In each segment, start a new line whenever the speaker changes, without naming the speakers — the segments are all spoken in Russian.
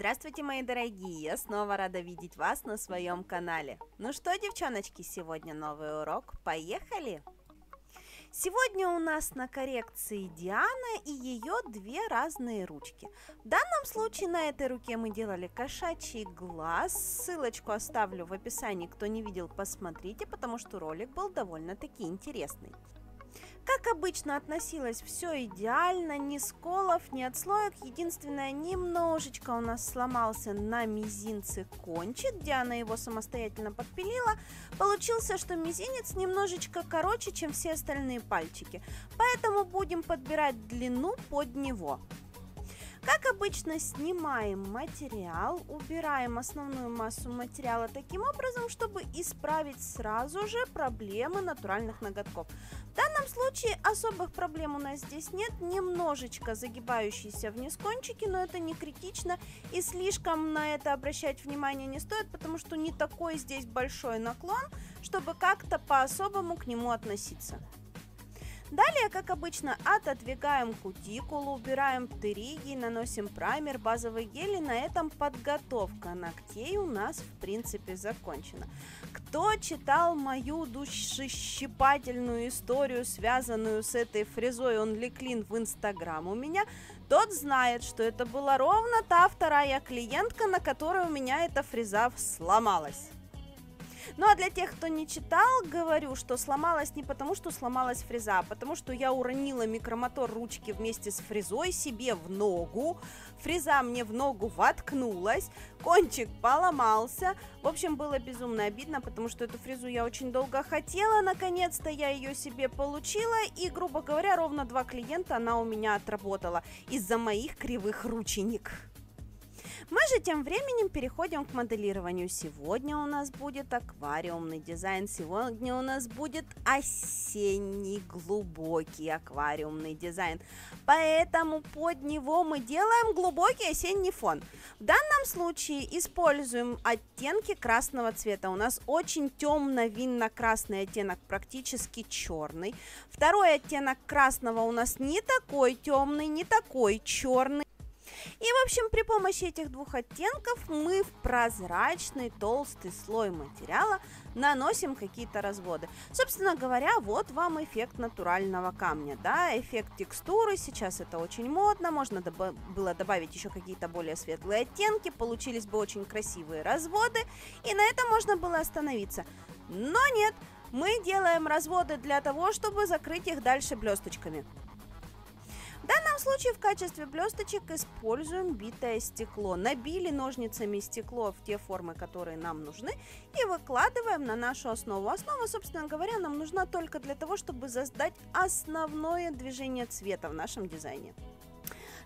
Здравствуйте, мои дорогие! Я снова рада видеть вас на своем канале. Ну что, девчоночки, сегодня новый урок. Поехали! Сегодня у нас на коррекции Диана и ее две разные ручки. В данном случае на этой руке мы делали кошачий глаз. Ссылочку оставлю в описании, кто не видел, посмотрите, потому что ролик был довольно-таки интересный. Как обычно, относилось все идеально, ни сколов, ни отслоек. Единственное, немножечко у нас сломался на мизинце кончик, Диана его самостоятельно подпилила. Получился, что мизинец немножечко короче, чем все остальные пальчики, поэтому будем подбирать длину под него. Как обычно, снимаем материал, убираем основную массу материала таким образом, чтобы исправить сразу же проблемы натуральных ноготков. В данном случае особых проблем у нас здесь нет, немножечко загибающиеся вниз кончики, но это не критично и слишком на это обращать внимание не стоит, потому что не такой здесь большой наклон, чтобы как-то по-особому к нему относиться. Далее, как обычно, отодвигаем кутикулу, убираем птериги, наносим праймер, базовый гель, и на этом подготовка ногтей у нас в принципе закончена. Кто читал мою душещипательную историю, связанную с этой фрезой Only Clean в Инстаграм у меня, тот знает, что это была ровно та вторая клиентка, на которой у меня эта фреза сломалась. Ну а для тех, кто не читал, говорю, что сломалась не потому, что сломалась фреза, а потому что я уронила микромотор ручки вместе с фрезой себе в ногу. Фреза мне в ногу воткнулась, кончик поломался. В общем, было безумно обидно, потому что эту фрезу я очень долго хотела. Наконец-то я ее себе получила, и, грубо говоря, ровно 2 клиента она у меня отработала из-за моих кривых рученик. Мы же тем временем переходим к моделированию. Сегодня у нас будет аквариумный дизайн, сегодня у нас будет осенний глубокий аквариумный дизайн, поэтому под него мы делаем глубокий осенний фон. В данном случае используем оттенки красного цвета. У нас очень темно-винно-красный оттенок, практически черный. Второй оттенок красного у нас не такой темный, не такой черный. И, в общем, при помощи этих двух оттенков мы в прозрачный толстый слой материала наносим какие-то разводы. Собственно говоря, вот вам эффект натурального камня, да, эффект текстуры. Сейчас это очень модно, можно было добавить еще какие-то более светлые оттенки, получились бы очень красивые разводы, и на этом можно было остановиться. Но нет, мы делаем разводы для того, чтобы закрыть их дальше блесточками. В данном случае в качестве блесточек используем битое стекло. Набили ножницами стекло в те формы, которые нам нужны, и выкладываем на нашу основу. Основа, собственно говоря, нам нужна только для того, чтобы создать основное движение цвета в нашем дизайне.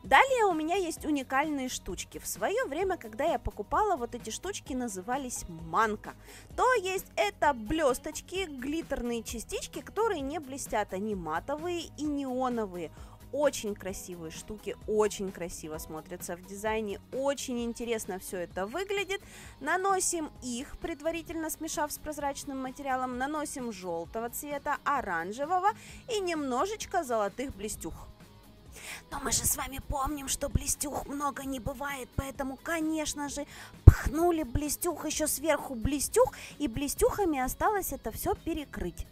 Далее у меня есть уникальные штучки. В свое время, когда я покупала, вот эти штучки назывались манка. То есть это блесточки, глиттерные частички, которые не блестят, они матовые и неоновые. Очень красивые штуки, очень красиво смотрятся в дизайне, очень интересно все это выглядит. Наносим их, предварительно смешав с прозрачным материалом, наносим желтого цвета, оранжевого и немножечко золотых блестюх. Но мы же с вами помним, что блестюх много не бывает, поэтому, конечно же, пхнули блестюх еще сверху блестюх, и блестюхами осталось это все перекрыть.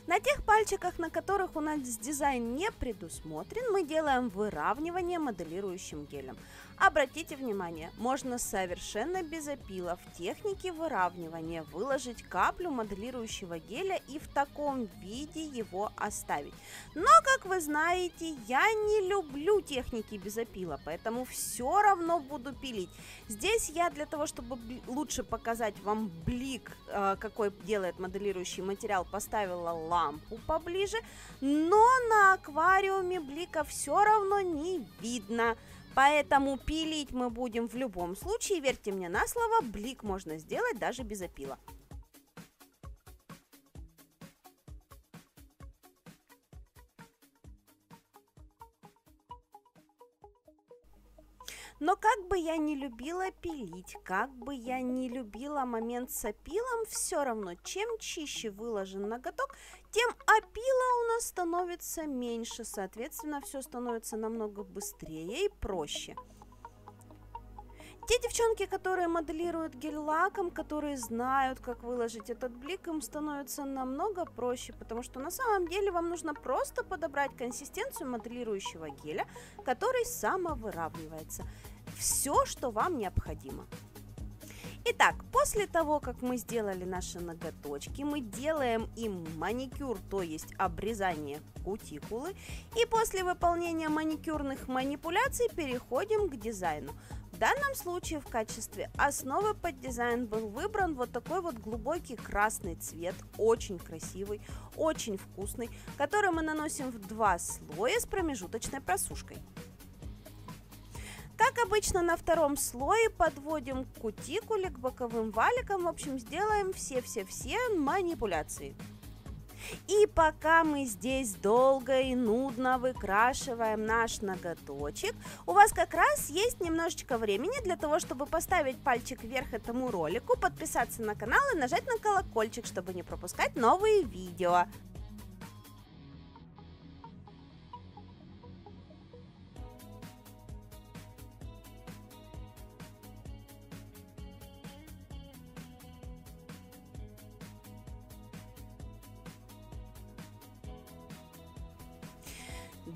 На тех пальчиках, на которых у нас дизайн не предусмотрен, мы делаем выравнивание моделирующим гелем. Обратите внимание, можно совершенно без опила в технике выравнивания выложить каплю моделирующего геля и в таком виде его оставить. Но, как вы знаете, я не люблю техники без опила, поэтому все равно буду пилить. Здесь я для того, чтобы лучше показать вам блик, какой делает моделирующий материал, поставила лампу поближе, но на аквариуме блика все равно не видно. Поэтому пилить мы будем в любом случае, верьте мне на слово, блик можно сделать даже без опила. Но как бы я не любила пилить, как бы я не любила момент с опилом, все равно, чем чище выложен ноготок, тем опила у нас становится меньше, соответственно, все становится намного быстрее и проще. Те девчонки, которые моделируют гель-лаком, которые знают, как выложить этот блик, им становится намного проще, потому что на самом деле вам нужно просто подобрать консистенцию моделирующего геля, который самовыравнивается. Все, что вам необходимо. Итак, после того, как мы сделали наши ноготочки, мы делаем им маникюр, то есть обрезание кутикулы, и после выполнения маникюрных манипуляций переходим к дизайну. В данном случае в качестве основы под дизайн был выбран вот такой вот глубокий красный цвет, очень красивый, очень вкусный, который мы наносим в 2 слоя с промежуточной просушкой. Как обычно, на втором слое подводим к кутикуле, к боковым валикам, в общем, сделаем все манипуляции. И пока мы здесь долго и нудно выкрашиваем наш ноготочек, у вас как раз есть немножечко времени для того, чтобы поставить пальчик вверх этому ролику, подписаться на канал и нажать на колокольчик, чтобы не пропускать новые видео.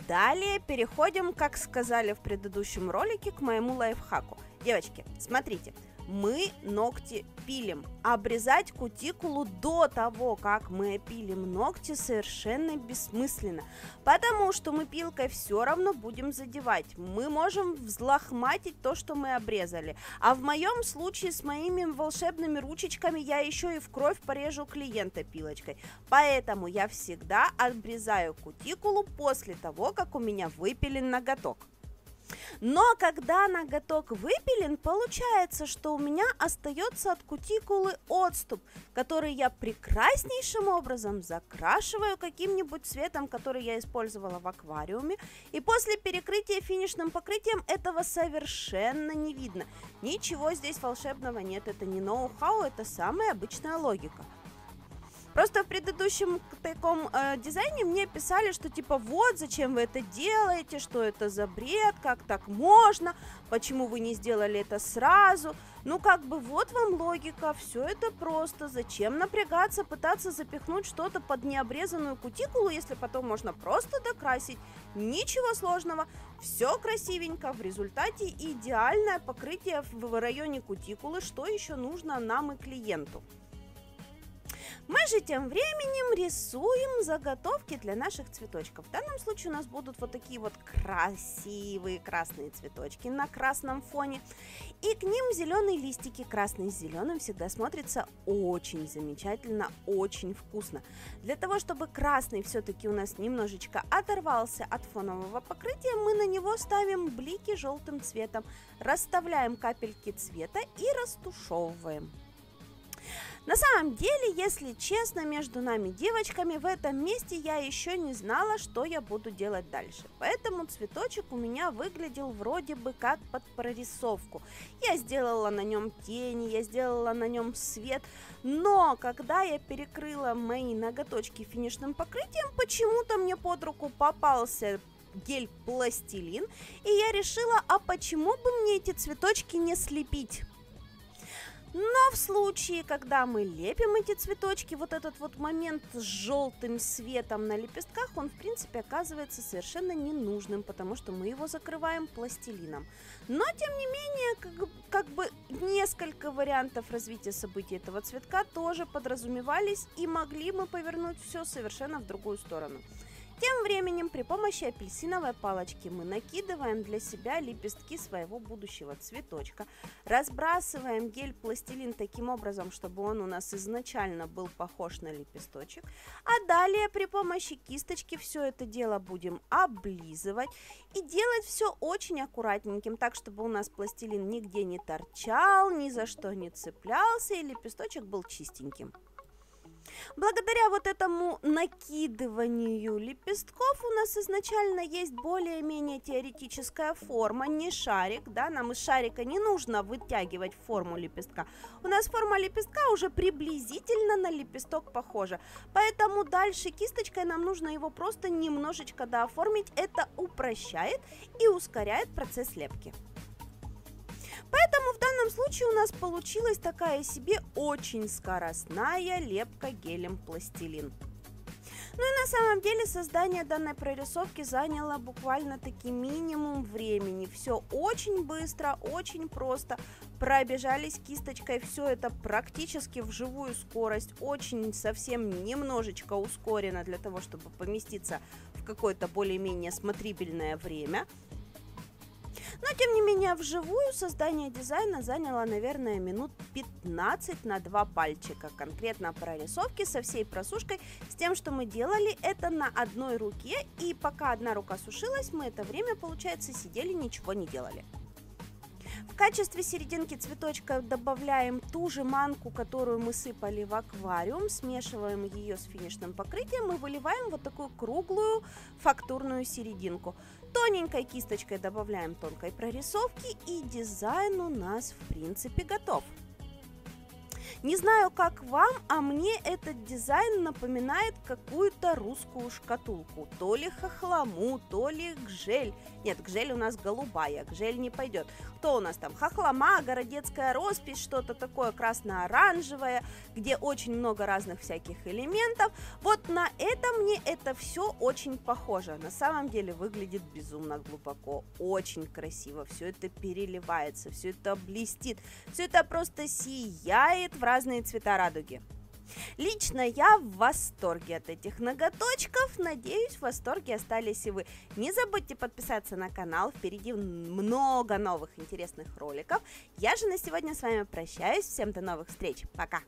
Далее переходим, как сказали в предыдущем ролике, к моему лайфхаку. Девочки, смотрите, мы ногти пилим. Обрезать кутикулу до того, как мы пилим ногти, совершенно бессмысленно, потому что мы пилкой все равно будем задевать. Мы можем взлохматить то, что мы обрезали. А в моем случае с моими волшебными ручечками я еще и в кровь порежу клиента пилочкой. Поэтому я всегда обрезаю кутикулу после того, как у меня выпилен ноготок. Но когда ноготок выпилен, получается, что у меня остается от кутикулы отступ, который я прекраснейшим образом закрашиваю каким-нибудь цветом, который я использовала в аквариуме. И после перекрытия финишным покрытием этого совершенно не видно. Ничего здесь волшебного нет, это не ноу-хау, это самая обычная логика. Просто в предыдущем таком дизайне мне писали, что типа вот зачем вы это делаете, что это за бред, как так можно, почему вы не сделали это сразу. Ну как бы вот вам логика, все это просто, зачем напрягаться, пытаться запихнуть что-то под необрезанную кутикулу, если потом можно просто докрасить. Ничего сложного, все красивенько, в результате идеальное покрытие в районе кутикулы, что еще нужно нам и клиенту. Мы же тем временем рисуем заготовки для наших цветочков. В данном случае у нас будут вот такие вот красивые красные цветочки на красном фоне. И к ним зеленые листики. Красный с зеленым всегда смотрится очень замечательно, очень вкусно. Для того, чтобы красный все-таки у нас немножечко оторвался от фонового покрытия, мы на него ставим блики желтым цветом, расставляем капельки цвета и растушевываем. На самом деле, если честно, между нами девочками, в этом месте я еще не знала, что я буду делать дальше. Поэтому цветочек у меня выглядел вроде бы как под прорисовку. Я сделала на нем тени, я сделала на нем свет, но когда я перекрыла мои ноготочки финишным покрытием, почему-то мне под руку попался гель-пластилин, и я решила, а почему бы мне эти цветочки не слепить? Но в случае, когда мы лепим эти цветочки, вот этот вот момент с желтым светом на лепестках, он в принципе оказывается совершенно ненужным, потому что мы его закрываем пластилином. Но тем не менее, как бы несколько вариантов развития событий этого цветка тоже подразумевались, и могли мы повернуть все совершенно в другую сторону. Тем временем при помощи апельсиновой палочки мы накидываем для себя лепестки своего будущего цветочка, разбрасываем гель-пластилин таким образом, чтобы он у нас изначально был похож на лепесточек, а далее при помощи кисточки все это дело будем облизывать и делать все очень аккуратненьким, так чтобы у нас пластилин нигде не торчал, ни за что не цеплялся и лепесточек был чистеньким. Благодаря вот этому накидыванию лепестков у нас изначально есть более-менее теоретическая форма, не шарик, да, нам из шарика не нужно вытягивать форму лепестка, у нас форма лепестка уже приблизительно на лепесток похожа, поэтому дальше кисточкой нам нужно его просто немножечко дооформить, это упрощает и ускоряет процесс лепки. Поэтому в данном любом случае у нас получилась такая себе очень скоростная лепка гелем пластилин. Ну и на самом деле создание данной прорисовки заняло буквально-таки минимум времени. Все очень быстро, очень просто. Пробежались кисточкой, все это практически в живую скорость, очень совсем немножечко ускорено для того, чтобы поместиться в какое-то более-менее смотрибельное время. Но, тем не менее, вживую создание дизайна заняло, наверное, минут 15 на 2 пальчика. Конкретно прорисовки со всей просушкой, с тем, что мы делали это на одной руке. И пока одна рука сушилась, мы это время, получается, сидели, ничего не делали. В качестве серединки цветочка добавляем ту же манку, которую мы сыпали в аквариум, смешиваем ее с финишным покрытием и выливаем вот такую круглую фактурную серединку. Тоненькой кисточкой добавляем тонкой прорисовки, и дизайн у нас в принципе готов. Не знаю, как вам, а мне этот дизайн напоминает какую-то русскую шкатулку. То ли хохлому, то ли гжель. Нет, гжель у нас голубая, гжель не пойдет. Кто у нас там? Хохлома, городецкая роспись, что-то такое красно-оранжевое, где очень много разных всяких элементов. Вот на это мне это все очень похоже. На самом деле выглядит безумно глубоко, очень красиво. Все это переливается, все это блестит, все это просто сияет в разные цвета радуги. Лично я в восторге от этих ноготочков, надеюсь, в восторге остались и вы. Не забудьте подписаться на канал, впереди много новых интересных роликов. Я же на сегодня с вами прощаюсь, всем до новых встреч, пока!